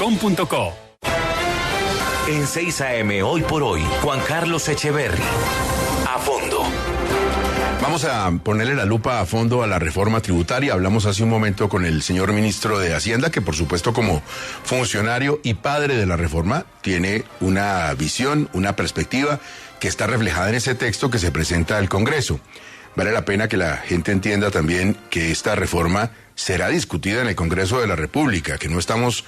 com.co. En 6 AM Hoy por Hoy, Juan Carlos Echeverry. A fondo. Vamos a ponerle la lupa a fondo a la reforma tributaria. Hablamos hace un momento con el señor ministro de Hacienda, que por supuesto como funcionario y padre de la reforma tiene una visión, una perspectiva que está reflejada en ese texto que se presenta al Congreso. Vale la pena que la gente entienda también que esta reforma será discutida en el Congreso de la República, que no estamos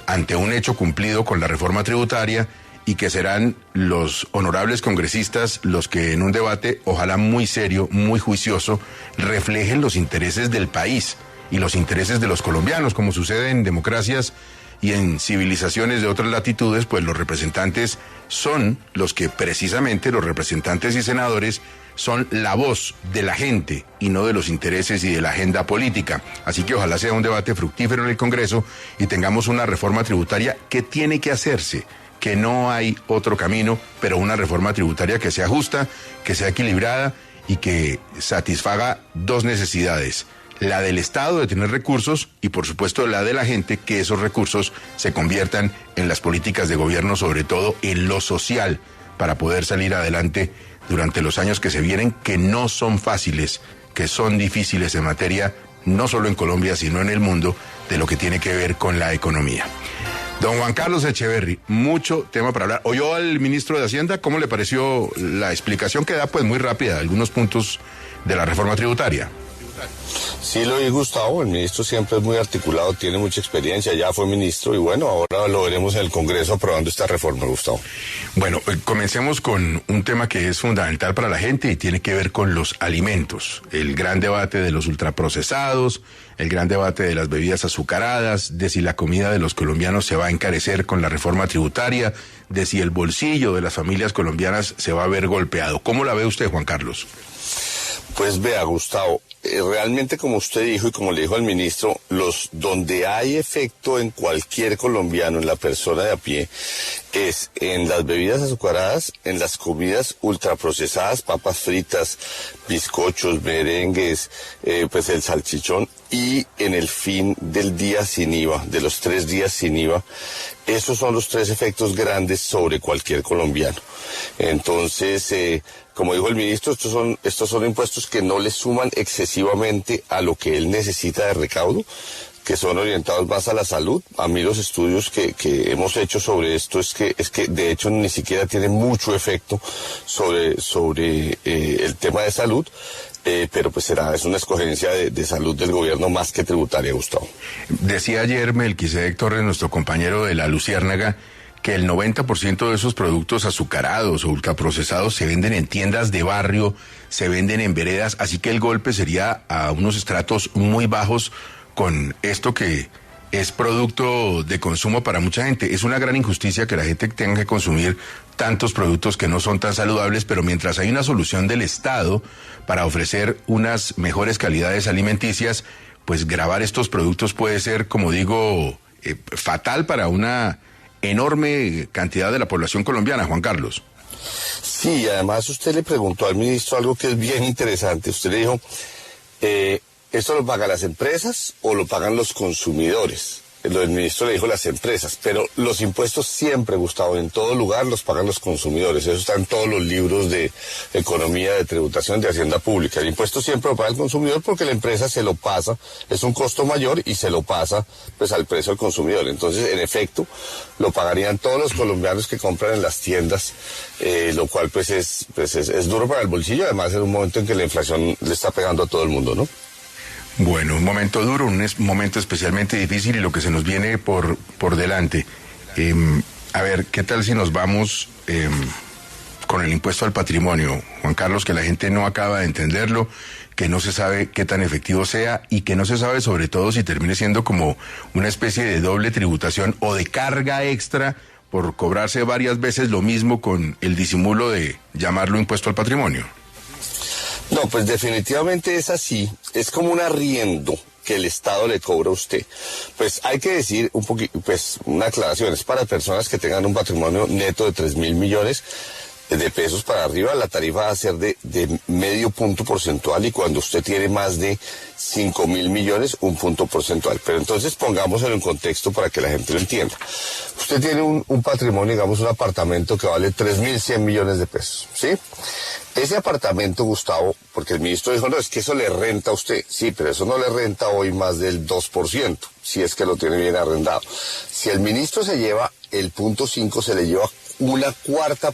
ante un hecho cumplido con la reforma tributaria y que serán los honorables congresistas los que en un debate, ojalá muy serio, muy juicioso, reflejen los intereses del país y los intereses de los colombianos, como sucede en democracias y en civilizaciones de otras latitudes, pues los representantes son los que precisamente, los representantes y senadores, son la voz de la gente y no de los intereses y de la agenda política. Así que ojalá sea un debate fructífero en el Congreso y tengamos una reforma tributaria que tiene que hacerse, que no hay otro camino, pero una reforma tributaria que sea justa, que sea equilibrada y que satisfaga dos necesidades: la del Estado de tener recursos y por supuesto la de la gente, que esos recursos se conviertan en las políticas de gobierno, sobre todo en lo social, para poder salir adelante durante los años que se vienen, que no son fáciles, que son difíciles en materia, no solo en Colombia, sino en el mundo, de lo que tiene que ver con la economía. Don Juan Carlos Echeverry, mucho tema para hablar. ¿Oyó al ministro de Hacienda? ¿Cómo le pareció la explicación que da, pues muy rápida, de algunos puntos de la reforma tributaria? Sí, lo oí, Gustavo. El ministro siempre es muy articulado, tiene mucha experiencia, ya fue ministro y bueno, ahora lo veremos en el Congreso aprobando esta reforma, Gustavo. Bueno, comencemos con un tema que es fundamental para la gente y tiene que ver con los alimentos. El gran debate de los ultraprocesados, el gran debate de las bebidas azucaradas, de si la comida de los colombianos se va a encarecer con la reforma tributaria, de si el bolsillo de las familias colombianas se va a ver golpeado. ¿Cómo la ve usted, Juan Carlos? Pues vea, Gustavo, realmente como usted dijo y como le dijo al ministro, donde hay efecto en cualquier colombiano, en la persona de a pie, es en las bebidas azucaradas, en las comidas ultraprocesadas, papas fritas, bizcochos, merengues, pues el salchichón, y en el fin del día sin IVA, de los 3 días sin IVA. Esos son los 3 efectos grandes sobre cualquier colombiano. Entonces, como dijo el ministro, estos son impuestos que no le suman excesivamente a lo que él necesita de recaudo, que son orientados más a la salud. A mí los estudios que hemos hecho sobre esto es que de hecho ni siquiera tiene mucho efecto sobre el tema de salud. Pero pues es una escogencia de salud del gobierno más que tributaria, Gustavo. Decía ayer Melquisedec Torres, nuestro compañero de La Luciérnaga, que el 90% de esos productos azucarados o ultraprocesados se venden en tiendas de barrio, se venden en veredas, así que el golpe sería a unos estratos muy bajos con esto que es producto de consumo para mucha gente. Es una gran injusticia que la gente tenga que consumir tantos productos que no son tan saludables, pero mientras hay una solución del Estado para ofrecer unas mejores calidades alimenticias, pues gravar estos productos puede ser, como digo, fatal para una enorme cantidad de la población colombiana, Juan Carlos. Sí, además usted le preguntó al ministro algo que es bien interesante. Usted le dijo, ¿esto lo pagan las empresas o lo pagan los consumidores? El ministro le dijo las empresas, pero los impuestos siempre, Gustavo, en todo lugar los pagan los consumidores. Eso está en todos los libros de economía, de tributación, de hacienda pública. El impuesto siempre lo paga el consumidor porque la empresa se lo pasa, es un costo mayor y se lo pasa pues al precio del consumidor. Entonces, en efecto, lo pagarían todos los colombianos que compran en las tiendas, lo cual pues es duro para el bolsillo, además en un momento en que la inflación le está pegando a todo el mundo, ¿no? Bueno, un momento duro, un momento especialmente difícil y lo que se nos viene por delante. A ver, ¿qué tal si nos vamos con el impuesto al patrimonio, Juan Carlos, que la gente no acaba de entenderlo, que no se sabe qué tan efectivo sea y que no se sabe sobre todo si termine siendo como una especie de doble tributación o de carga extra por cobrarse varias veces lo mismo con el disimulo de llamarlo impuesto al patrimonio? No, pues definitivamente es así, es como un arriendo que el Estado le cobra a usted. Pues hay que decir un poquito, pues una aclaración, es para personas que tengan un patrimonio neto de 3.000 millones, de pesos para arriba, la tarifa va a ser de medio punto porcentual, y cuando usted tiene más de 5.000 millones, 1 punto porcentual. Pero entonces pongámoslo en contexto para que la gente lo entienda. Usted tiene un patrimonio, digamos un apartamento que vale 3.100 millones de pesos, ¿sí? Ese apartamento, Gustavo, porque el ministro dijo, no, es que eso le renta a usted. Sí, pero eso no le renta hoy más del 2%, si es que lo tiene bien arrendado. Si el ministro se lleva el 0.5, se le lleva una cuarta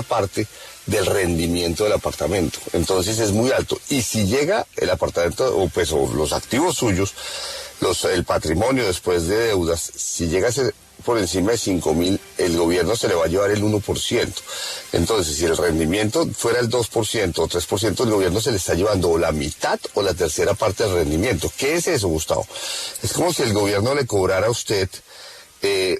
parte del rendimiento del apartamento. Entonces es muy alto. Y si llega el apartamento, o los activos suyos, el patrimonio después de deudas, si llega a ser por encima de 5.000, el gobierno se le va a llevar el 1%. Entonces, si el rendimiento fuera el 2% o 3%, el gobierno se le está llevando o la mitad o la tercera parte del rendimiento. ¿Qué es eso, Gustavo? Es como si el gobierno le cobrara a usted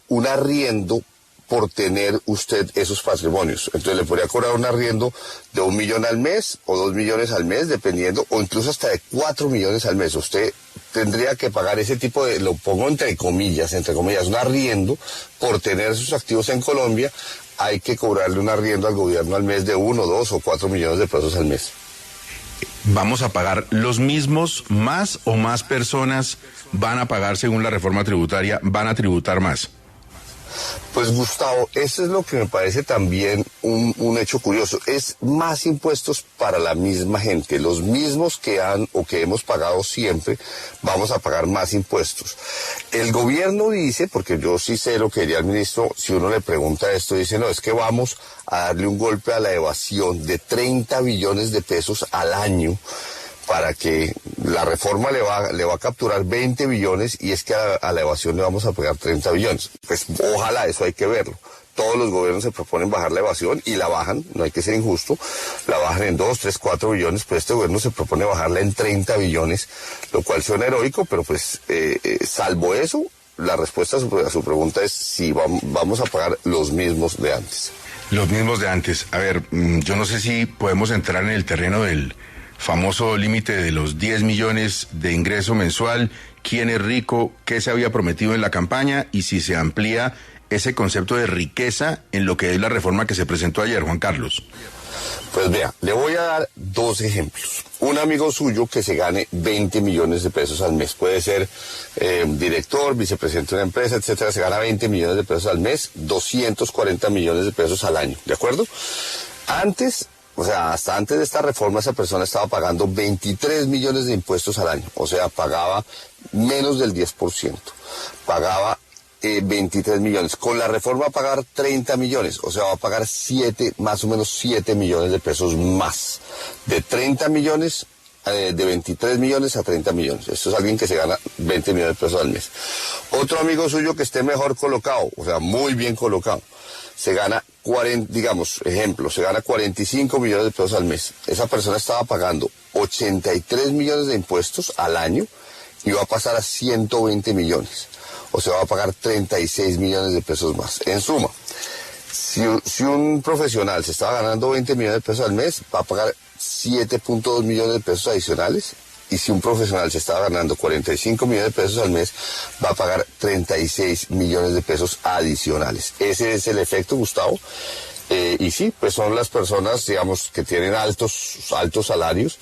un arriendo por tener usted esos patrimonios. Entonces le podría cobrar un arriendo de 1 millón al mes o 2 millones al mes, dependiendo, o incluso hasta de 4 millones al mes. Usted tendría que pagar ese tipo de, lo pongo entre comillas, un arriendo por tener sus activos en Colombia. Hay que cobrarle un arriendo al gobierno al mes de 1, 2 o 4 millones de pesos al mes. ¿Vamos a pagar los mismos, más o más personas van a pagar según la reforma tributaria, van a tributar más? Pues Gustavo, eso es lo que me parece también un hecho curioso. Es más impuestos para la misma gente. Los mismos que han o que hemos pagado siempre, vamos a pagar más impuestos. El gobierno dice, porque yo sí sé lo que diría el ministro, si uno le pregunta esto, dice, no, es que vamos a darle un golpe a la evasión de 30 billones de pesos al año, para que la reforma le va a capturar 20 billones, y es que a la evasión le vamos a pagar 30 billones. Pues ojalá, eso hay que verlo. Todos los gobiernos se proponen bajar la evasión y la bajan, no hay que ser injusto, la bajan en 2, 3, 4 billones, pues este gobierno se propone bajarla en 30 billones, lo cual suena heroico, pero pues salvo eso, la respuesta a su pregunta es si vamos a pagar los mismos de antes. Los mismos de antes. A ver, yo no sé si podemos entrar en el terreno del famoso límite de los 10 millones de ingreso mensual, quién es rico, qué se había prometido en la campaña y si se amplía ese concepto de riqueza en lo que es la reforma que se presentó ayer, Juan Carlos. Pues vea, le voy a dar 2 ejemplos. Un amigo suyo que se gane 20 millones de pesos al mes, puede ser director, vicepresidente de una empresa, etcétera, se gana 20 millones de pesos al mes, 240 millones de pesos al año, ¿de acuerdo? Antes, o sea, hasta antes de esta reforma, esa persona estaba pagando 23 millones de impuestos al año. O sea, pagaba menos del 10%. Pagaba 23 millones. Con la reforma va a pagar 30 millones. O sea, va a pagar más o menos 7 millones de pesos más. De 30 millones, de 23 millones a 30 millones. Esto es alguien que se gana 20 millones de pesos al mes. Otro amigo suyo que esté mejor colocado, o sea, muy bien colocado, se gana 40, digamos, ejemplo, se gana 45 millones de pesos al mes. Esa persona estaba pagando 83 millones de impuestos al año y va a pasar a 120 millones. O sea, va a pagar 36 millones de pesos más. En suma, si un profesional se estaba ganando 20 millones de pesos al mes, va a pagar 7.2 millones de pesos adicionales. Y si un profesional se estaba ganando 45 millones de pesos al mes, va a pagar 36 millones de pesos adicionales. Ese es el efecto, Gustavo. Y sí, pues son las personas, digamos, que tienen altos salarios,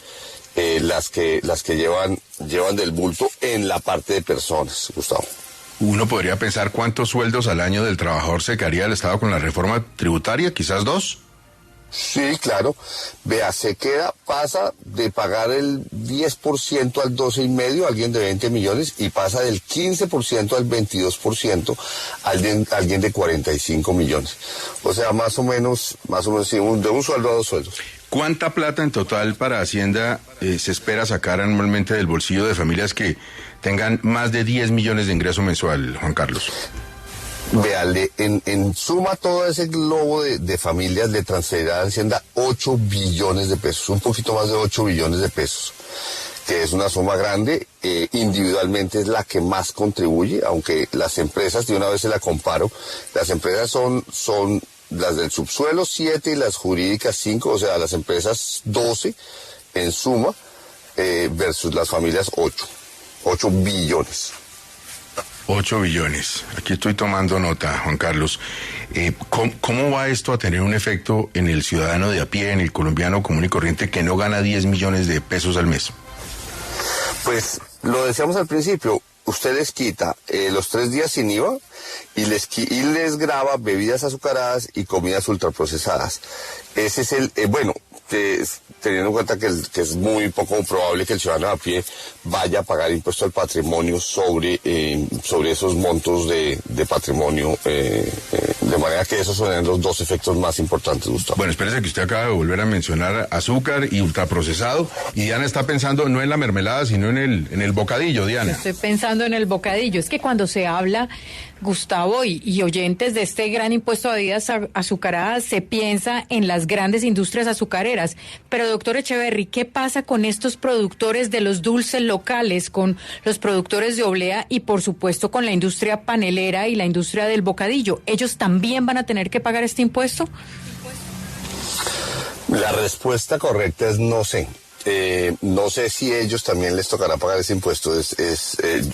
las que llevan del bulto en la parte de personas, Gustavo. Uno podría pensar cuántos sueldos al año del trabajador se caería el Estado con la reforma tributaria, quizás 2. Sí, claro. Vea, pasa de pagar el 10% al 12,5%, alguien de 20 millones, y pasa del 15% al 22%, alguien de 45 millones. O sea, más o menos, sí, de un sueldo a 2 sueldos. ¿Cuánta plata en total para Hacienda se espera sacar anualmente del bolsillo de familias que tengan más de 10 millones de ingreso mensual, Juan Carlos? Véale, en suma todo ese globo de familias le transferirá a Hacienda 8 billones de pesos, un poquito más de 8 billones de pesos, que es una suma grande. Individualmente es la que más contribuye, aunque las empresas, de una vez se la comparo, las empresas son las del subsuelo 7 y las jurídicas 5, o sea, las empresas 12 en suma, versus las familias 8 billones. 8 billones. Aquí estoy tomando nota, Juan Carlos. ¿Cómo va esto a tener un efecto en el ciudadano de a pie, en el colombiano común y corriente que no gana 10 millones de pesos al mes? Pues lo decíamos al principio, usted les quita los 3 días sin IVA y les grava bebidas azucaradas y comidas ultraprocesadas. Ese es teniendo en cuenta que es muy poco probable que el ciudadano a pie vaya a pagar impuesto al patrimonio sobre esos montos de patrimonio, de manera que esos son los 2 efectos más importantes, Gustavo. Bueno, espérese que usted acaba de volver a mencionar azúcar y ultraprocesado, y Diana está pensando no en la mermelada, sino en el bocadillo, Diana. Yo estoy pensando en el bocadillo. Es que cuando se habla, Gustavo y oyentes, de este gran impuesto a bebidas azucaradas, se piensa en las grandes industrias azucareras. Pero, doctor Echeverry, ¿qué pasa con estos productores de los dulces locales, con los productores de oblea y, por supuesto, con la industria panelera y la industria del bocadillo? ¿Ellos también van a tener que pagar este impuesto? La respuesta correcta es no sé. No sé si a ellos también les tocará pagar ese impuesto.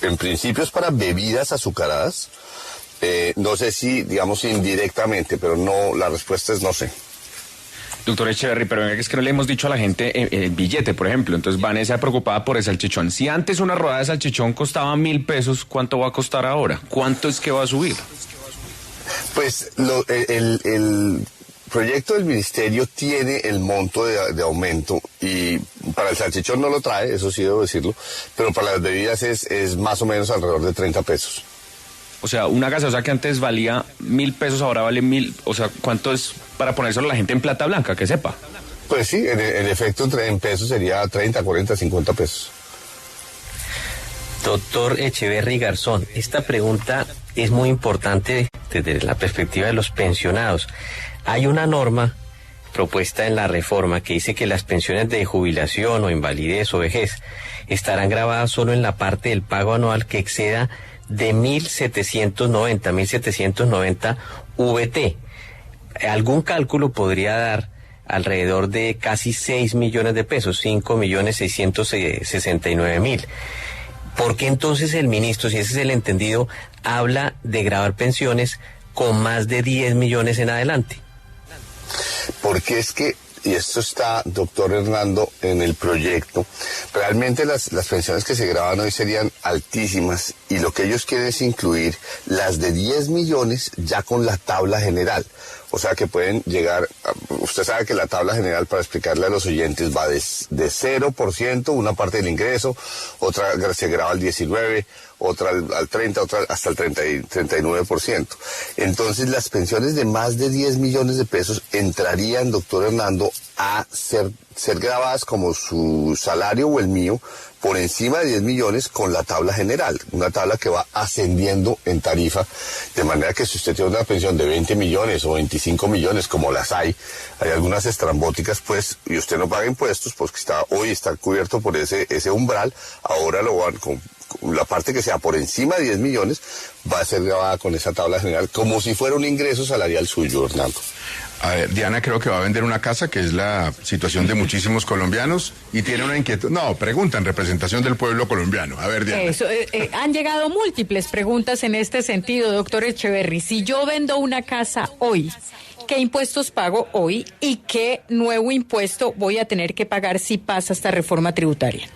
En principio es para bebidas azucaradas. No sé si, digamos, indirectamente, pero no, la respuesta es no sé. Doctor Echeverry, pero es que no le hemos dicho a la gente el billete, por ejemplo. Entonces Vanessa preocupada por el salchichón. Si antes una rodada de salchichón costaba 1.000 pesos, ¿cuánto va a costar ahora? ¿Cuánto es que va a subir? Pues el proyecto del ministerio tiene el monto de aumento, y para el salchichón no lo trae, eso sí debo decirlo, pero para las bebidas es más o menos alrededor de 30 pesos. O sea, una gaseosa que antes valía 1.000 pesos, ahora vale 1.000. O sea, ¿cuánto es para ponérselo a la gente en plata blanca, que sepa? Pues sí, en efecto, en pesos sería 30, 40, 50 pesos. Doctor Echeverry Garzón, esta pregunta es muy importante desde la perspectiva de los pensionados. Hay una norma propuesta en la reforma que dice que las pensiones de jubilación o invalidez o vejez estarán grabadas solo en la parte del pago anual que exceda de 1.790 VT. Algún cálculo podría dar alrededor de casi 6 millones de pesos, 5.669.000. ¿Por qué entonces el ministro, si ese es el entendido, habla de gravar pensiones con más de 10 millones en adelante? Porque es que, y esto está, doctor Hernando, en el proyecto, realmente las pensiones que se graban hoy serían altísimas, y lo que ellos quieren es incluir las de 10 millones ya con la tabla general. O sea que pueden llegar, usted sabe que la tabla general, para explicarle a los oyentes, va de 0%, una parte del ingreso, otra se graba al 19%, otra al 30%, otra hasta el 39%. Entonces las pensiones de más de 10 millones de pesos entrarían, doctor Hernando, a ser grabadas como su salario o el mío, por encima de 10 millones con la tabla general, una tabla que va ascendiendo en tarifa, de manera que si usted tiene una pensión de 20 millones o 25 millones, como las hay algunas estrambóticas, pues, y usted no paga impuestos, pues que hoy está cubierto por ese umbral, ahora lo van con la parte que sea por encima de 10 millones, va a ser grabada con esa tabla general, como si fuera un ingreso salarial suyo, Hernando. A ver, Diana creo que va a vender una casa, que es la situación de muchísimos colombianos, y tiene una inquietud. No, pregunta en representación del pueblo colombiano. A ver, Diana. Eso, han llegado múltiples preguntas en este sentido, doctor Echeverry. Si yo vendo una casa hoy, ¿qué impuestos pago hoy y qué nuevo impuesto voy a tener que pagar si pasa esta reforma tributaria?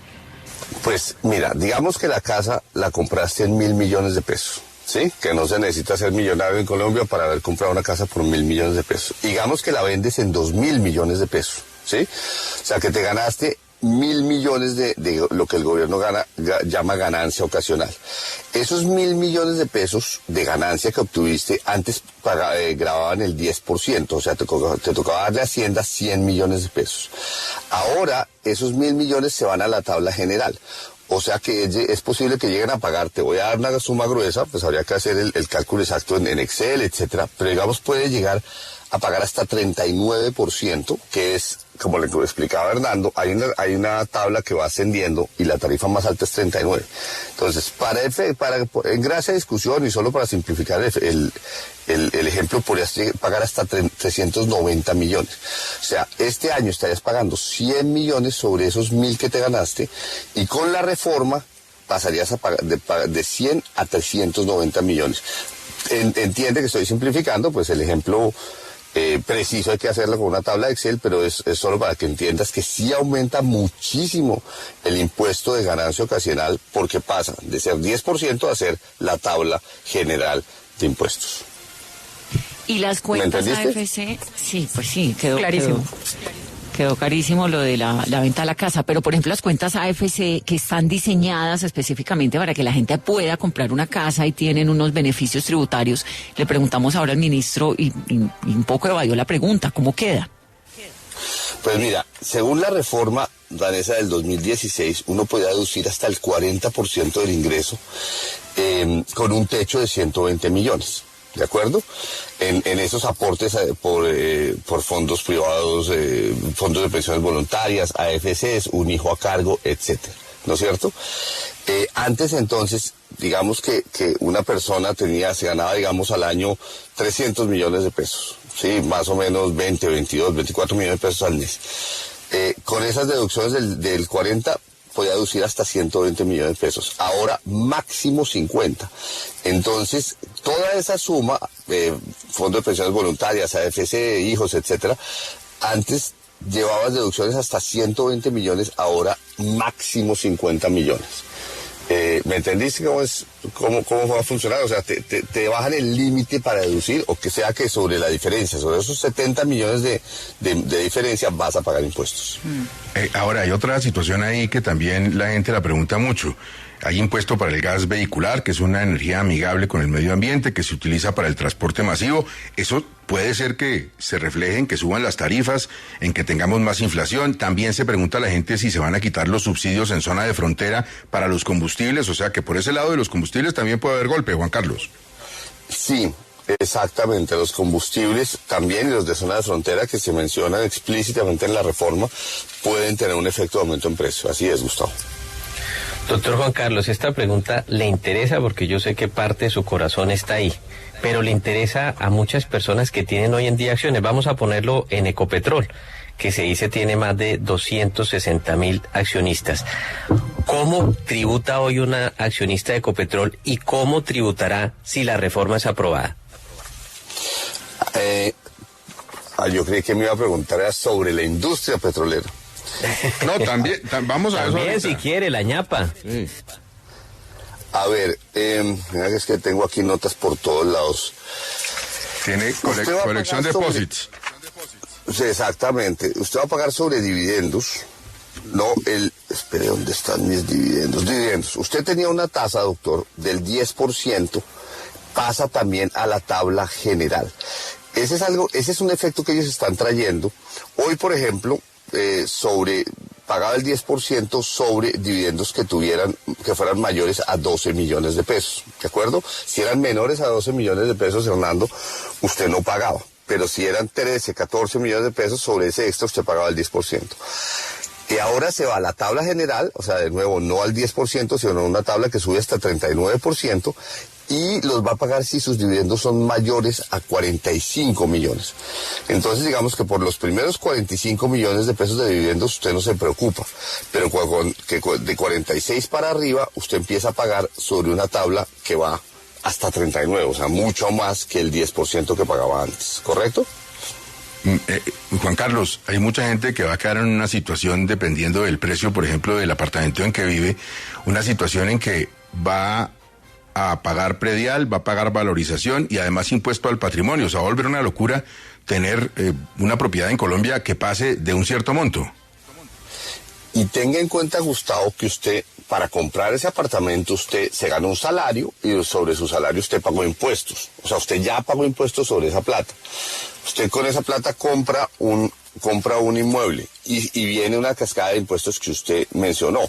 Pues mira, digamos que la casa la compraste en 1.000 millones de pesos. ¿Sí? Que no se necesita ser millonario en Colombia para haber comprado una casa por 1.000 millones de pesos. Digamos que la vendes en 2.000 millones de pesos, ¿sí? O sea que te ganaste 1.000 millones de lo que el gobierno llama ganancia ocasional. Esos 1.000 millones de pesos de ganancia que obtuviste antes grababan el 10%, o sea, te tocaba darle a Hacienda 100 millones de pesos. Ahora esos 1.000 millones se van a la tabla general. O sea que es posible que lleguen a pagar, te voy a dar una suma gruesa, pues habría que hacer el cálculo exacto en Excel, etcétera, pero digamos puede llegar a pagar hasta 39%, que es, como le explicaba Hernando, hay una tabla que va ascendiendo y la tarifa más alta es 39%. Entonces, en gracia de discusión y solo para simplificar el ejemplo, podrías pagar hasta 390 millones. O sea, este año estarías pagando 100 millones sobre esos 1.000 que te ganaste, y con la reforma pasarías a pagar de 100 a 390 millones. Entiende que estoy simplificando, pues el ejemplo preciso hay que hacerlo con una tabla de Excel, pero es solo para que entiendas que sí aumenta muchísimo el impuesto de ganancia ocasional, porque pasa de ser 10% a ser la tabla general de impuestos. Y las cuentas AFC, sí, pues sí, quedó clarísimo. Quedó carísimo lo de la venta de la casa, pero por ejemplo las cuentas AFC que están diseñadas específicamente para que la gente pueda comprar una casa y tienen unos beneficios tributarios, le preguntamos ahora al ministro y un poco evadió la pregunta, ¿cómo queda? Pues mira, según la reforma danesa del 2016, uno podía deducir hasta el 40% del ingreso con un techo de 120 millones. ¿De acuerdo? En esos aportes por fondos privados, fondos de pensiones voluntarias, AFCs, un hijo a cargo, etcétera, ¿no es cierto? Antes entonces, digamos que una persona se ganaba, digamos, al año 300 millones de pesos, sí, más o menos 20, 22, 24 millones de pesos al mes. Con esas deducciones del 40, podía deducir hasta 120 millones de pesos. Ahora máximo 50. Entonces, toda esa suma, fondos de pensiones voluntarias, AFC, hijos, etcétera, antes llevabas deducciones hasta 120 millones, ahora máximo 50 millones. ¿Me entendiste cómo va a funcionar? O sea, te bajan el límite para deducir, o que sea que sobre la diferencia, sobre esos 70 millones de diferencia vas a pagar impuestos. Ahora, hay otra situación ahí que también la gente la pregunta mucho. Hay impuesto para el gas vehicular, que es una energía amigable con el medio ambiente, que se utiliza para el transporte masivo. Eso puede ser que se refleje en que suban las tarifas, en que tengamos más inflación. También se pregunta a la gente si se van a quitar los subsidios en zona de frontera para los combustibles. O sea que por ese lado de los combustibles también puede haber golpe, Juan Carlos. Sí, exactamente. Los combustibles también y los de zona de frontera que se mencionan explícitamente en la reforma pueden tener un efecto de aumento en precio. Así es, Gustavo. Doctor Juan Carlos, esta pregunta le interesa porque yo sé que parte de su corazón está ahí, pero le interesa a muchas personas que tienen hoy en día acciones. Vamos a ponerlo en Ecopetrol, que se dice tiene más de 260,000 accionistas. ¿Cómo tributa hoy una accionista de Ecopetrol y cómo tributará si la reforma es aprobada? Yo creí que me iba a preguntar sobre la industria petrolera. No, también, vamos a ver. También si quiere, la ñapa. Sí. A ver, mira que es que tengo aquí notas por todos lados. Tiene colección de depósitos. Sí, exactamente. Usted va a pagar sobre dividendos. No, espere, ¿dónde están mis dividendos? Dividendos. Usted tenía una tasa, doctor, del 10%, pasa también a la tabla general. Ese es un efecto que ellos están trayendo. Hoy, por ejemplo, pagaba el 10% sobre dividendos que fueran mayores a 12 millones de pesos, ¿de acuerdo? Si eran menores a 12 millones de pesos, Hernando, usted no pagaba, pero si eran 13, 14 millones de pesos, sobre ese extra usted pagaba el 10%. Y ahora se va a la tabla general, o sea, de nuevo, no al 10%, sino a una tabla que sube hasta 39%, y los va a pagar si sus dividendos son mayores a 45 millones. Entonces, digamos que por los primeros 45 millones de pesos de dividendos usted no se preocupa, pero de 46 para arriba usted empieza a pagar sobre una tabla que va hasta 39, o sea, mucho más que el 10% que pagaba antes, ¿correcto? Juan Carlos, hay mucha gente que va a quedar en una situación, dependiendo del precio, por ejemplo, del apartamento en que vive, una situación en que va a pagar predial, va a pagar valorización y además impuesto al patrimonio. O sea, va a volver una locura tener una propiedad en Colombia que pase de un cierto monto. Y tenga en cuenta, Gustavo, que usted, para comprar ese apartamento, usted se gana un salario y sobre su salario usted pagó impuestos. O sea, usted ya pagó impuestos sobre esa plata. Usted con esa plata compra un inmueble y viene una cascada de impuestos que usted mencionó.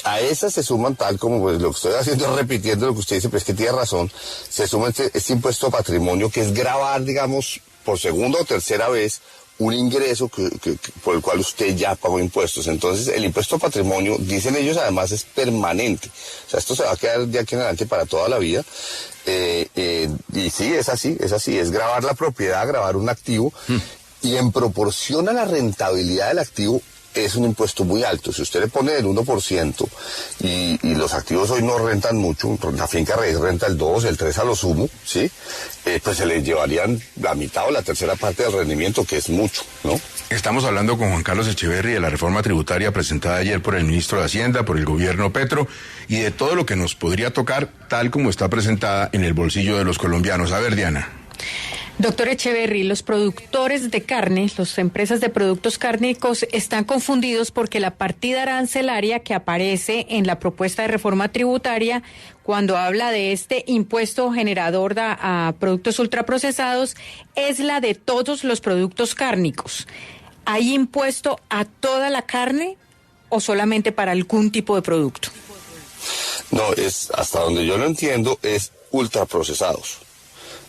A esas se suman, tal como pues lo que estoy haciendo es repitiendo lo que usted dice, pero es que tiene razón, se suma este impuesto a patrimonio, que es gravar, digamos, por segunda o tercera vez un ingreso por el cual usted ya pagó impuestos. Entonces, el impuesto a patrimonio, dicen ellos, además es permanente. O sea, esto se va a quedar de aquí en adelante para toda la vida. Y sí, es así, es gravar la propiedad, gravar un activo, y en proporción a la rentabilidad del activo, es un impuesto muy alto. Si usted le pone el 1% y los activos hoy no rentan mucho, la finca raíz renta el 2, el 3 a lo sumo, ¿sí? Pues se le llevarían la mitad o la tercera parte del rendimiento, que es mucho, ¿no? Estamos hablando con Juan Carlos Echeverry de la reforma tributaria presentada ayer por el ministro de Hacienda, por el gobierno Petro, y de todo lo que nos podría tocar tal como está presentada en el bolsillo de los colombianos. A ver, Diana. Doctor Echeverry, los productores de carne, las empresas de productos cárnicos están confundidos porque la partida arancelaria que aparece en la propuesta de reforma tributaria, cuando habla de este impuesto generador a productos ultraprocesados, es la de todos los productos cárnicos. ¿Hay impuesto a toda la carne o solamente para algún tipo de producto? No, es, hasta donde yo lo entiendo, es ultraprocesados.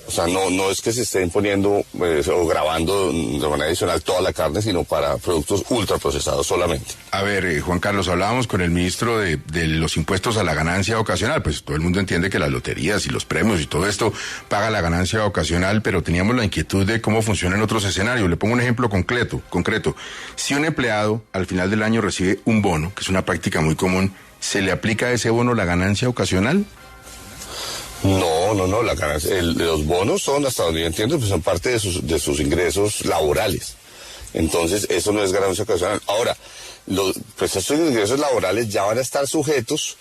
O sea, no es que se esté imponiendo o grabando de manera adicional toda la carne, sino para productos ultraprocesados solamente. A ver, Juan Carlos, hablábamos con el ministro de los impuestos a la ganancia ocasional. Pues todo el mundo entiende que las loterías y los premios y todo esto paga la ganancia ocasional, pero teníamos la inquietud de cómo funciona en otros escenarios. Le pongo un ejemplo concreto. Si un empleado al final del año recibe un bono, que es una práctica muy común, ¿se le aplica a ese bono la ganancia ocasional? No, los bonos son, hasta donde yo entiendo, pues son parte de sus ingresos laborales. Entonces, eso no es ganancia ocasional. Ahora, pues estos ingresos laborales ya van a estar sujetos,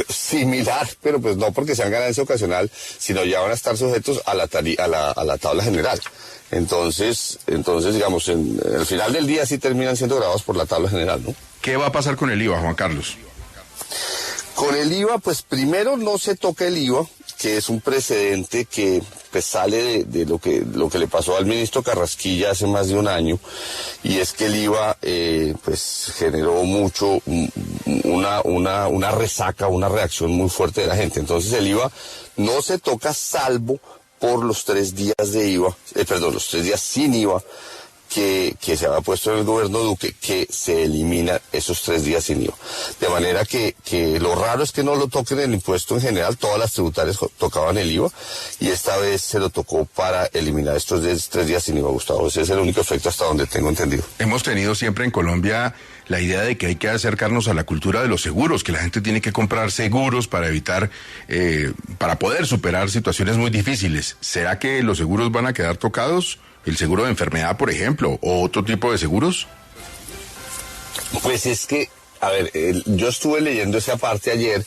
similar, pero pues no porque sean ganancia ocasional, sino ya van a estar sujetos a la tabla general. Entonces, digamos, al final del día sí terminan siendo grabados por la tabla general, ¿no? ¿Qué va a pasar con el IVA, Juan Carlos? Con el IVA, pues primero no se toca el IVA, que es un precedente que pues sale de lo que le pasó al ministro Carrasquilla hace más de un año, y es que el IVA pues generó mucho una resaca, una reacción muy fuerte de la gente. Entonces el IVA no se toca salvo por los 3 días de IVA, los 3 días sin IVA que se había puesto en el gobierno Duque, que se eliminan esos 3 días sin IVA. De manera que lo raro es que no lo toquen el impuesto en general, todas las tributarias tocaban el IVA, y esta vez se lo tocó para eliminar estos 3 días sin IVA, Gustavo. Ese es el único efecto hasta donde tengo entendido. Hemos tenido siempre en Colombia la idea de que hay que acercarnos a la cultura de los seguros, que la gente tiene que comprar seguros para evitar, para poder superar situaciones muy difíciles. ¿Será que los seguros van a quedar tocados? ¿El seguro de enfermedad, por ejemplo, o otro tipo de seguros? Pues es que, a ver, yo estuve leyendo esa parte ayer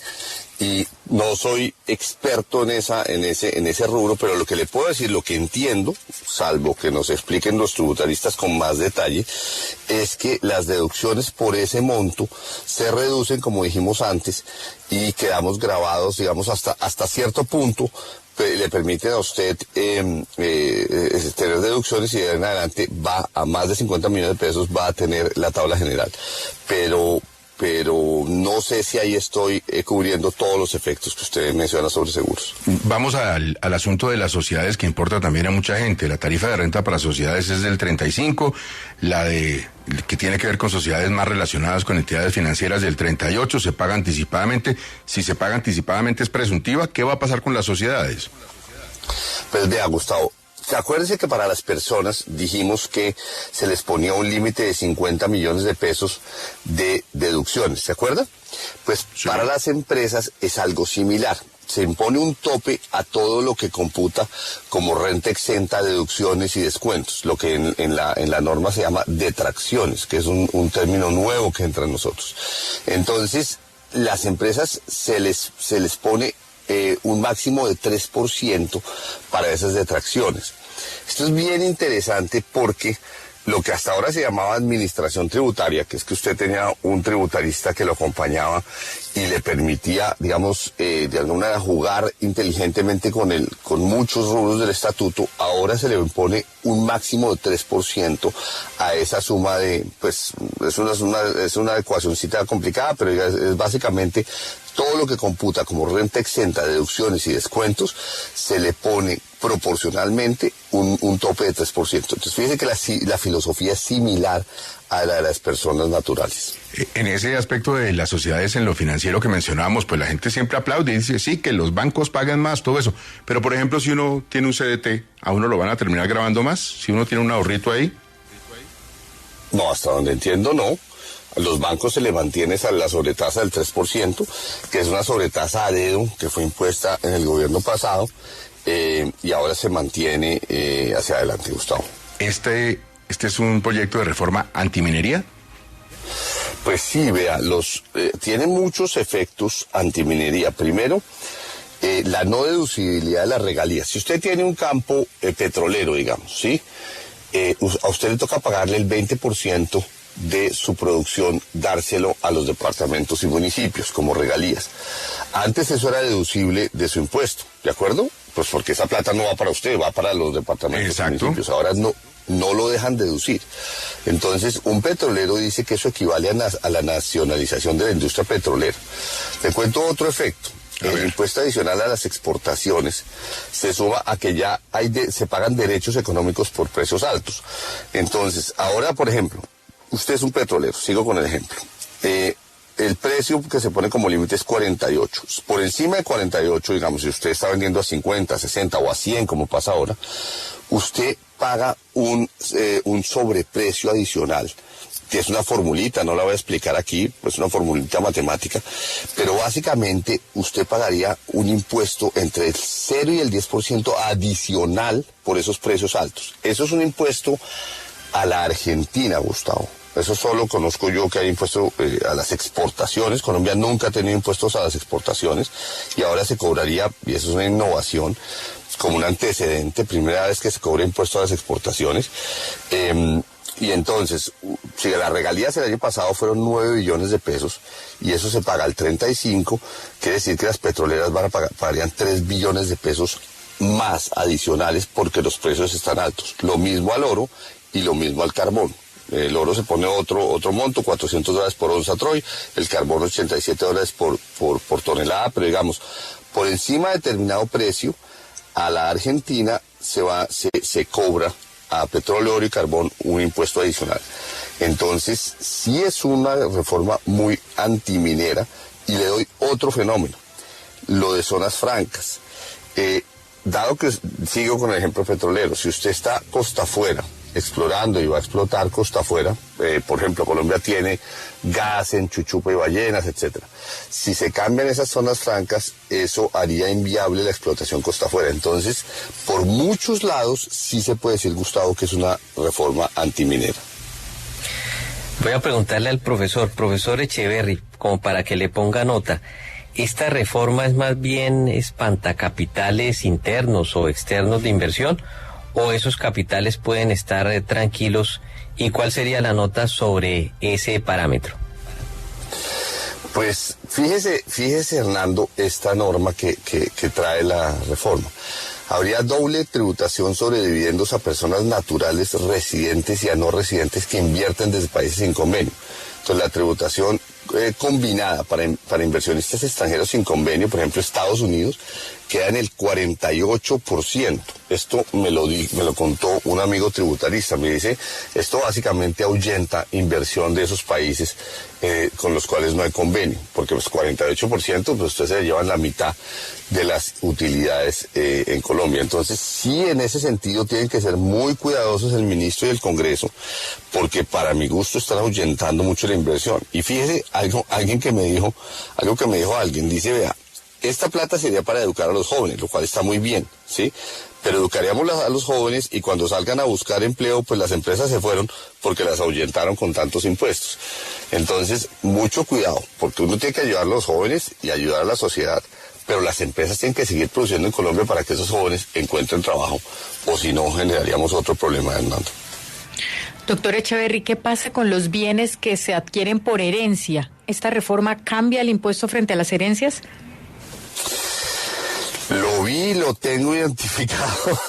y no soy experto en ese rubro, pero lo que le puedo decir, lo que entiendo, salvo que nos expliquen los tributaristas con más detalle, es que las deducciones por ese monto se reducen, como dijimos antes, y quedamos grabados, digamos, hasta cierto punto. Le permiten a usted tener deducciones, y de ahí en adelante va a más de 50 millones de pesos, va a tener la tabla general. Pero no sé si ahí estoy cubriendo todos los efectos que usted menciona sobre seguros. Vamos al asunto de las sociedades, que importa también a mucha gente. La tarifa de renta para sociedades es del 35, que tiene que ver con sociedades más relacionadas con entidades financieras del 38, se paga anticipadamente. Si se paga anticipadamente es presuntiva. ¿Qué va a pasar con las sociedades? Pues vea, Gustavo, acuérdense que para las personas dijimos que se les ponía un límite de 50 millones de pesos de deducciones, ¿se acuerda? Pues sí. Para las empresas es algo similar. Se impone un tope a todo lo que computa como renta exenta, deducciones y descuentos, lo que en la norma se llama detracciones, que es un término nuevo que entra en nosotros. Entonces, las empresas se les pone un máximo de 3% para esas detracciones. Esto es bien interesante porque lo que hasta ahora se llamaba administración tributaria, que es que usted tenía un tributarista que lo acompañaba y le permitía, digamos, de alguna manera jugar inteligentemente con muchos rubros del estatuto, ahora se le impone un máximo de 3% a esa suma de, pues, es una ecuacióncita complicada, pero es básicamente todo lo que computa como renta exenta, deducciones y descuentos, se le pone proporcionalmente un tope de 3%. Entonces, fíjense que la filosofía es similar a la de las personas naturales. En ese aspecto de las sociedades en lo financiero que mencionábamos, pues la gente siempre aplaude y dice, sí, que los bancos pagan más, todo eso. Pero, por ejemplo, si uno tiene un CDT, ¿a uno lo van a terminar grabando más? Si uno tiene un ahorrito ahí. No, hasta donde entiendo, no. los bancos se le mantiene la sobretasa del 3%, que es una sobretasa a dedo que fue impuesta en el gobierno pasado, y ahora se mantiene hacia adelante, Gustavo. ¿Este es un proyecto de reforma antiminería? Pues sí, vea, tiene muchos efectos antiminería. Primero, la no deducibilidad de las regalías. Si usted tiene un campo petrolero, digamos, ¿sí? A usted le toca pagarle el 20% de su producción, dárselo a los departamentos y municipios como regalías. Antes eso era deducible de su impuesto, ¿de acuerdo? Pues porque esa plata no va para usted, va para los departamentos y municipios. Ahora no lo dejan deducir. Entonces, un petrolero dice que eso equivale a la nacionalización de la industria petrolera. Te cuento otro efecto. El impuesto adicional a las exportaciones se suma a que ya se pagan derechos económicos por precios altos. Entonces, ahora, por ejemplo, usted es un petrolero, sigo con el ejemplo. El precio que se pone como límite es 48. Por encima de 48, digamos, si usted está vendiendo a 50, 60 o a 100, como pasa ahora, usted paga un sobreprecio adicional, que es una formulita, no la voy a explicar aquí, pues una formulita matemática, pero básicamente usted pagaría un impuesto entre el 0 y el 10% adicional por esos precios altos. Eso es un impuesto a la Argentina, Gustavo. Eso solo conozco yo, que hay impuesto a las exportaciones. Colombia nunca ha tenido impuestos a las exportaciones y ahora se cobraría, y eso es una innovación, como un antecedente, primera vez que se cobra impuesto a las exportaciones. Y entonces, si las regalías el año pasado fueron 9 billones de pesos y eso se paga al 35, quiere decir que las petroleras pagarían 3 billones de pesos más adicionales porque los precios están altos. Lo mismo al oro y lo mismo al carbón. El oro se pone otro monto, $400 por onza Troy, el carbón $87 por tonelada, pero digamos, por encima de determinado precio, a la Argentina se cobra a petróleo, oro y carbón un impuesto adicional. Entonces, sí es una reforma muy antiminera, y le doy otro fenómeno, lo de zonas francas. Dado que sigo con el ejemplo petrolero, si usted está costa afuera, explorando y va a explotar costa afuera, por ejemplo, Colombia tiene gas en Chuchupa y Ballenas, etcétera. Si se cambian esas zonas francas, eso haría inviable la explotación costa afuera. Entonces, por muchos lados, sí se puede decir, Gustavo, que es una reforma antiminera. Voy a preguntarle al profesor Echeverry, como para que le ponga nota. ¿Esta reforma es más bien espantacapitales internos o externos de inversión, o esos capitales pueden estar tranquilos? ¿Y cuál sería la nota sobre ese parámetro? Pues fíjese, Hernando, esta norma que trae la reforma. Habría doble tributación sobre dividendos a personas naturales residentes y a no residentes que invierten desde países sin convenio. Entonces, la tributación combinada para inversionistas extranjeros sin convenio, por ejemplo, Estados Unidos, queda en el 48%. Esto me lo contó un amigo tributarista. Me dice, esto básicamente ahuyenta inversión de esos países con los cuales no hay convenio, porque pues 48%, pues ustedes se llevan la mitad de las utilidades en Colombia. Entonces, sí, en ese sentido tienen que ser muy cuidadosos el ministro y el Congreso, porque para mi gusto están ahuyentando mucho la inversión. Y fíjese, algo que me dijo alguien, dice, vea, esta plata sería para educar a los jóvenes, lo cual está muy bien, ¿sí? Pero educaríamos a los jóvenes y cuando salgan a buscar empleo, pues las empresas se fueron porque las ahuyentaron con tantos impuestos. Entonces, mucho cuidado, porque uno tiene que ayudar a los jóvenes y ayudar a la sociedad, pero las empresas tienen que seguir produciendo en Colombia para que esos jóvenes encuentren trabajo, o si no, generaríamos otro problema, Hernando. Doctor Echeverry, ¿qué pasa con los bienes que se adquieren por herencia? ¿Esta reforma cambia el impuesto frente a las herencias? Lo vi, lo tengo identificado.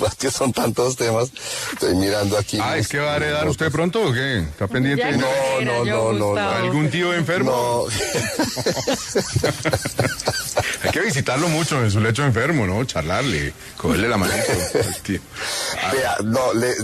Es que son tantos temas. Estoy mirando aquí. ¿Es que va a heredar usted pronto o qué? ¿Está pendiente? No. ¿Algún tío enfermo? No. Hay que visitarlo mucho en su lecho enfermo, ¿no? Charlarle, cogerle la manito al tío. Vea,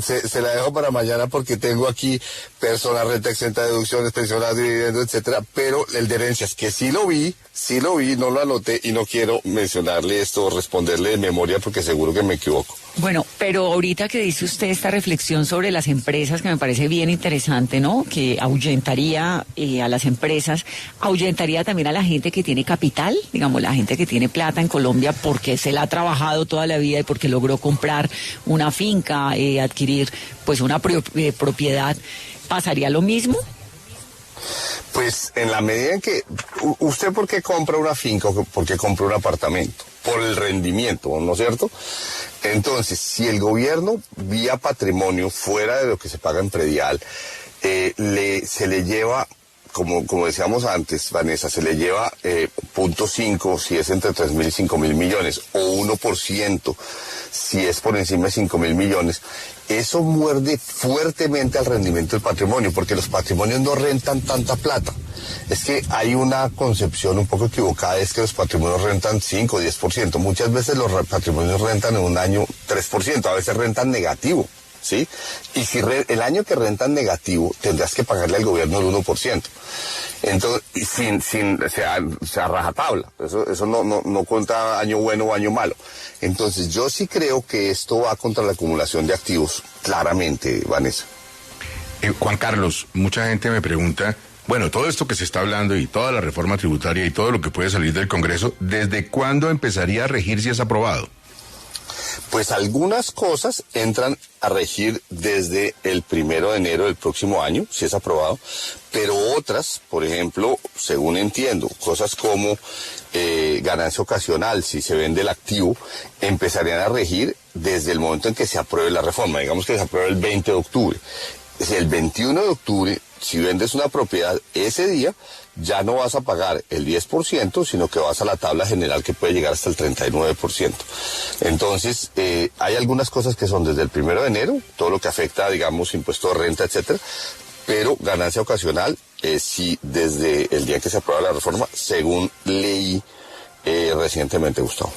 se la dejo para mañana porque tengo aquí personas, renta exenta de deducciones, pensionadas, dividendos, etcétera, pero el de herencias, que sí lo vi, Sí lo vi, no lo anoté y no quiero mencionarle esto o responderle de memoria porque seguro que me equivoco. Bueno, pero ahorita que dice usted esta reflexión sobre las empresas, que me parece bien interesante, ¿no? Que ahuyentaría a las empresas, ahuyentaría también a la gente que tiene capital, digamos, la gente que tiene plata en Colombia porque se la ha trabajado toda la vida y porque logró comprar una finca, adquirir pues una propiedad. ¿Pasaría lo mismo? Pues en la medida en que usted, ¿por qué compra una finca o por qué compra un apartamento? Por el rendimiento, ¿no es cierto? Entonces, si el gobierno vía patrimonio fuera de lo que se paga en predial, se le lleva, como decíamos antes, Vanessa, se le lleva 0.5 si es entre 3.000 y 5.000 millones, o 1% si es por encima de 5.000 millones, eso muerde fuertemente al rendimiento del patrimonio, porque los patrimonios no rentan tanta plata. Es que hay una concepción un poco equivocada, es que los patrimonios rentan 5 o 10%. Muchas veces los patrimonios rentan en un año 3%, a veces rentan negativo, ¿sí? Y si el año que rentan negativo, tendrás que pagarle al gobierno el 1%. Entonces, sea rajatabla. Eso no cuenta año bueno o año malo. Entonces, yo sí creo que esto va contra la acumulación de activos, claramente, Vanessa. Juan Carlos, mucha gente me pregunta, bueno, todo esto que se está hablando y toda la reforma tributaria y todo lo que puede salir del Congreso, ¿desde cuándo empezaría a regir si es aprobado? Pues algunas cosas entran a regir desde el 1 de enero del próximo año, si es aprobado, pero otras, por ejemplo, según entiendo, cosas como ganancia ocasional, si se vende el activo, empezarían a regir desde el momento en que se apruebe la reforma. Digamos que se apruebe el 20 de octubre. El 21 de octubre, si vendes una propiedad ese día, ya no vas a pagar el 10%, sino que vas a la tabla general que puede llegar hasta el 39%. Entonces, hay algunas cosas que son desde el 1 de enero, todo lo que afecta, digamos, impuesto de renta, etcétera, pero ganancia ocasional, sí, desde el día que se aprueba la reforma, según leí recientemente, Gustavo.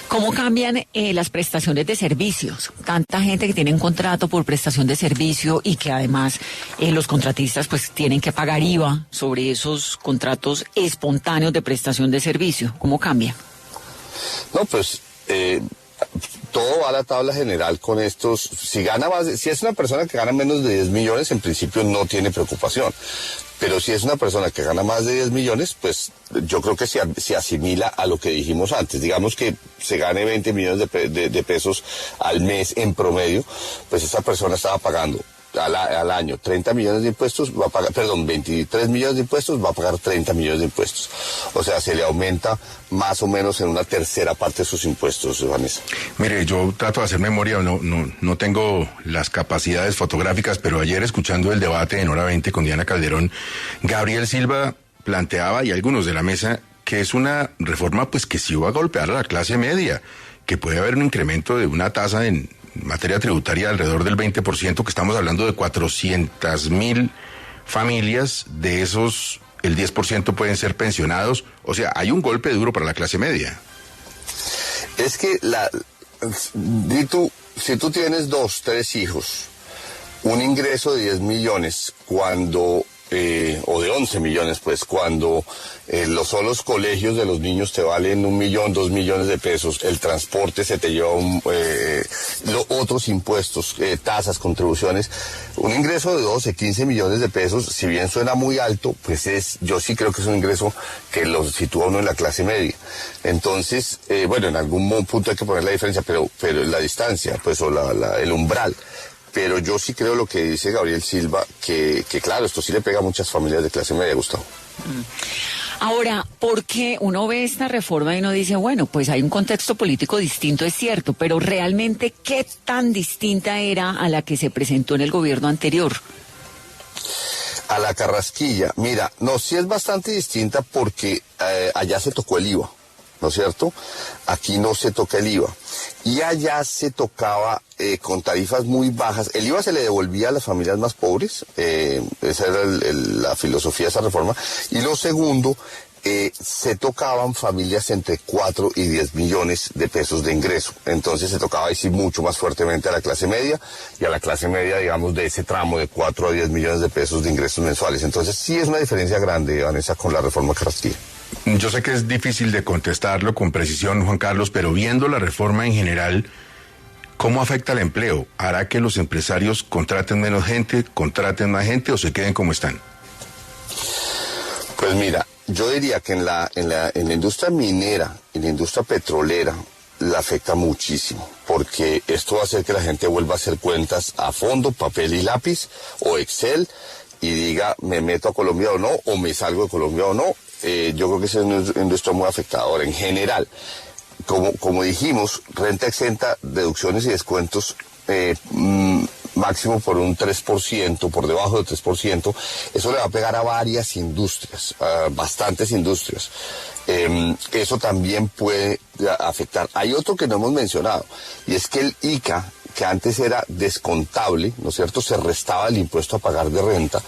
¿Cómo cambian las prestaciones de servicios? Tanta gente que tiene un contrato por prestación de servicio y que además los contratistas pues tienen que pagar IVA sobre esos contratos espontáneos de prestación de servicio. ¿Cómo cambia? No, pues todo va a la tabla general con estos. Si es una persona que gana menos de 10 millones, en principio no tiene preocupación. Pero si es una persona que gana más de 10 millones, pues yo creo que se asimila a lo que dijimos antes. Digamos que se gane 20 millones de pesos al mes en promedio, pues esa persona estaba pagando al año 30 millones de impuestos, 23 millones de impuestos, va a pagar 30 millones de impuestos. O sea, se le aumenta más o menos en una tercera parte de sus impuestos, Vanessa. Mire, yo trato de hacer memoria, no tengo las capacidades fotográficas, pero ayer escuchando el debate en Hora 20 con Diana Calderón, Gabriel Silva planteaba, y algunos de la mesa, que es una reforma pues que sí va a golpear a la clase media, que puede haber un incremento de una tasa en materia tributaria alrededor del 20%, que estamos hablando de 400,000 familias, de esos el 10% pueden ser pensionados, o sea, hay un golpe duro para la clase media. Es que si tú tienes 2, 3 hijos, un ingreso de 10 millones cuando o de 11 millones, pues, cuando los solos colegios de los niños te valen 1 millón, 2 millones de pesos, el transporte se te lleva otros impuestos, tasas, contribuciones, un ingreso de 12, 15 millones de pesos, si bien suena muy alto, pues yo sí creo que es un ingreso que lo sitúa uno en la clase media. Entonces, bueno, en algún punto hay que poner la diferencia, pero la distancia, pues, o el umbral. Pero yo sí creo lo que dice Gabriel Silva, que claro, esto sí le pega a muchas familias de clase media, Gustavo. Ahora, porque uno ve esta reforma y uno dice, bueno, pues hay un contexto político distinto, es cierto, pero realmente, ¿qué tan distinta era a la que se presentó en el gobierno anterior? A la Carrasquilla, mira, no, sí es bastante distinta porque allá se tocó el IVA, ¿no es cierto? Aquí no se toca el IVA. Y allá se tocaba con tarifas muy bajas. El IVA se le devolvía a las familias más pobres, esa era la filosofía de esa reforma. Y lo segundo, se tocaban familias entre 4 y 10 millones de pesos de ingreso. Entonces se tocaba ahí sí mucho más fuertemente a la clase media y a la clase media, digamos, de ese tramo de 4 a 10 millones de pesos de ingresos mensuales. Entonces sí es una diferencia grande, Vanessa, con la reforma Carrasquilla. Yo sé que es difícil de contestarlo con precisión, Juan Carlos, pero viendo la reforma en general, ¿cómo afecta el empleo? ¿Hará que los empresarios contraten menos gente, contraten más gente o se queden como están? Pues mira, yo diría que en la industria minera, en la industria petrolera, la afecta muchísimo, porque esto va a hacer que la gente vuelva a hacer cuentas a fondo, papel y lápiz, o Excel, y diga, me meto a Colombia o no, o me salgo de Colombia o no. Yo creo que esa es una industria muy afectada. Ahora, en general, como dijimos, renta exenta, deducciones y descuentos máximo por un 3%, por debajo del 3%, eso le va a pegar a varias industrias, a bastantes industrias. Eso también puede afectar. Hay otro que no hemos mencionado, y es que el ICA, que antes era descontable, ¿no es cierto?, se restaba el impuesto a pagar de renta,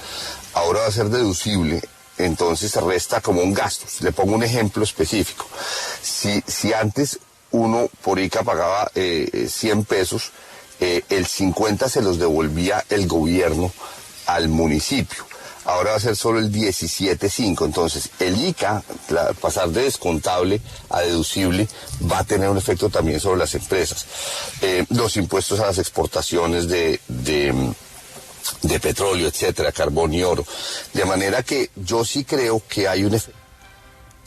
ahora va a ser deducible. Entonces se resta como un gasto. Le pongo un ejemplo específico. Si antes uno por ICA pagaba 100 pesos, el 50 se los devolvía el gobierno al municipio. Ahora va a ser solo el 17.5. Entonces el ICA, pasar de descontable a deducible, va a tener un efecto también sobre las empresas. Los impuestos a las exportaciones de petróleo, etcétera, carbón y oro. De manera que yo sí creo que hay un efecto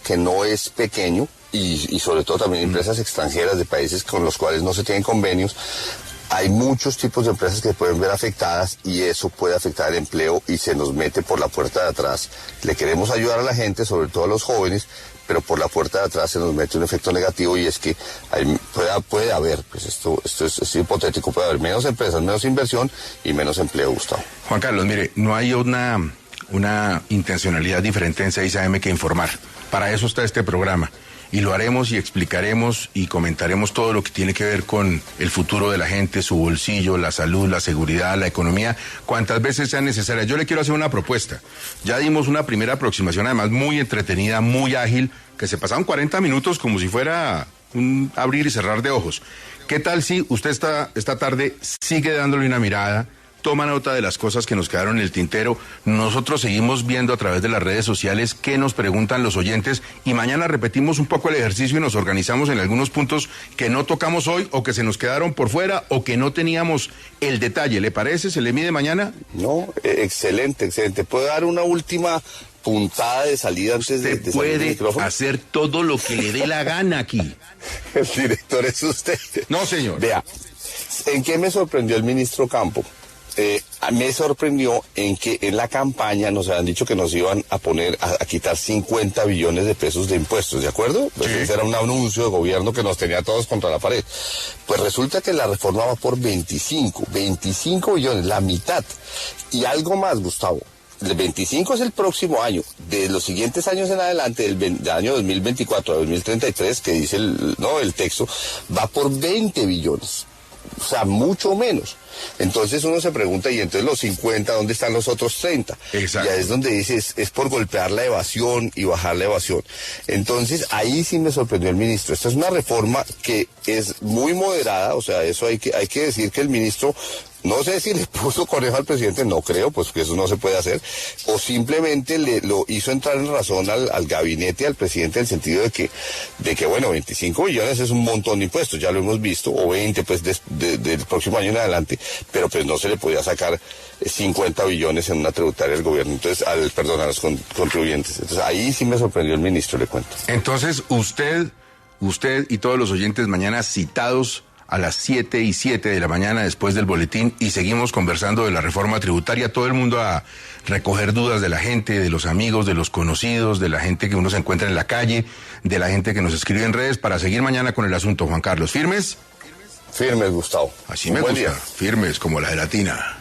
que no es pequeño, y sobre todo también empresas extranjeras de países con los cuales no se tienen convenios. Hay muchos tipos de empresas que pueden ver afectadas y eso puede afectar el empleo y se nos mete por la puerta de atrás. Le queremos ayudar a la gente, sobre todo a los jóvenes, pero por la puerta de atrás se nos mete un efecto negativo y es que puede haber, pues esto es hipotético, puede haber menos empresas, menos inversión y menos empleo, Gustavo. Juan Carlos, mire, no hay una intencionalidad diferente en 6am que informar. Para eso está este programa. Y lo haremos y explicaremos y comentaremos todo lo que tiene que ver con el futuro de la gente, su bolsillo, la salud, la seguridad, la economía, cuantas veces sea necesaria. Yo le quiero hacer una propuesta. Ya dimos una primera aproximación, además muy entretenida, muy ágil, que se pasaron 40 minutos como si fuera un abrir y cerrar de ojos. ¿Qué tal si usted esta tarde sigue dándole una mirada, toma nota de las cosas que nos quedaron en el tintero? Nosotros seguimos viendo a través de las redes sociales qué nos preguntan los oyentes y mañana repetimos un poco el ejercicio y nos organizamos en algunos puntos que no tocamos hoy o que se nos quedaron por fuera o que no teníamos el detalle. ¿Le parece? ¿Se le mide mañana? No, excelente. ¿Puedo dar una última puntada de salida antes de salir del micrófono? Puede hacer todo lo que le dé la gana aquí. El director es usted. No, señor. Vea, ¿en qué me sorprendió el ministro Campo? Me sorprendió en que en la campaña nos habían dicho que nos iban a quitar 50 billones de pesos de impuestos, ¿de acuerdo? Pues ese era un anuncio de gobierno que nos tenía todos contra la pared. Pues resulta que la reforma va por 25 billones, la mitad. Y algo más, Gustavo. El 25 es el próximo año. De los siguientes años en adelante, del año 2024 a 2033, que dice el texto, va por 20 billones. O sea, mucho menos. Entonces uno se pregunta, y entonces los 50, ¿dónde están los otros 30? Exacto. Ya es donde dice, es por golpear la evasión y bajar la evasión. Entonces ahí sí me sorprendió el ministro. Esta es una reforma que es muy moderada, o sea, eso hay que decir que el ministro, no sé si le puso conejo al presidente, no creo, pues que eso no se puede hacer, o simplemente lo hizo entrar en razón al gabinete, al presidente, en el sentido de que bueno, 25 billones es un montón de impuestos, ya lo hemos visto, o 20 pues del próximo año en adelante, pero pues no se le podía sacar 50 billones en una tributaria del gobierno, entonces, a los contribuyentes. Entonces ahí sí me sorprendió el ministro, le cuento. Entonces usted y todos los oyentes mañana citados a las 7:07 de la mañana después del boletín y seguimos conversando de la reforma tributaria, todo el mundo a recoger dudas de la gente, de los amigos, de los conocidos, de la gente que uno se encuentra en la calle, de la gente que nos escribe en redes para seguir mañana con el asunto. Juan Carlos, ¿firmes? Firmes, Gustavo. Así me gusta, firmes como la gelatina.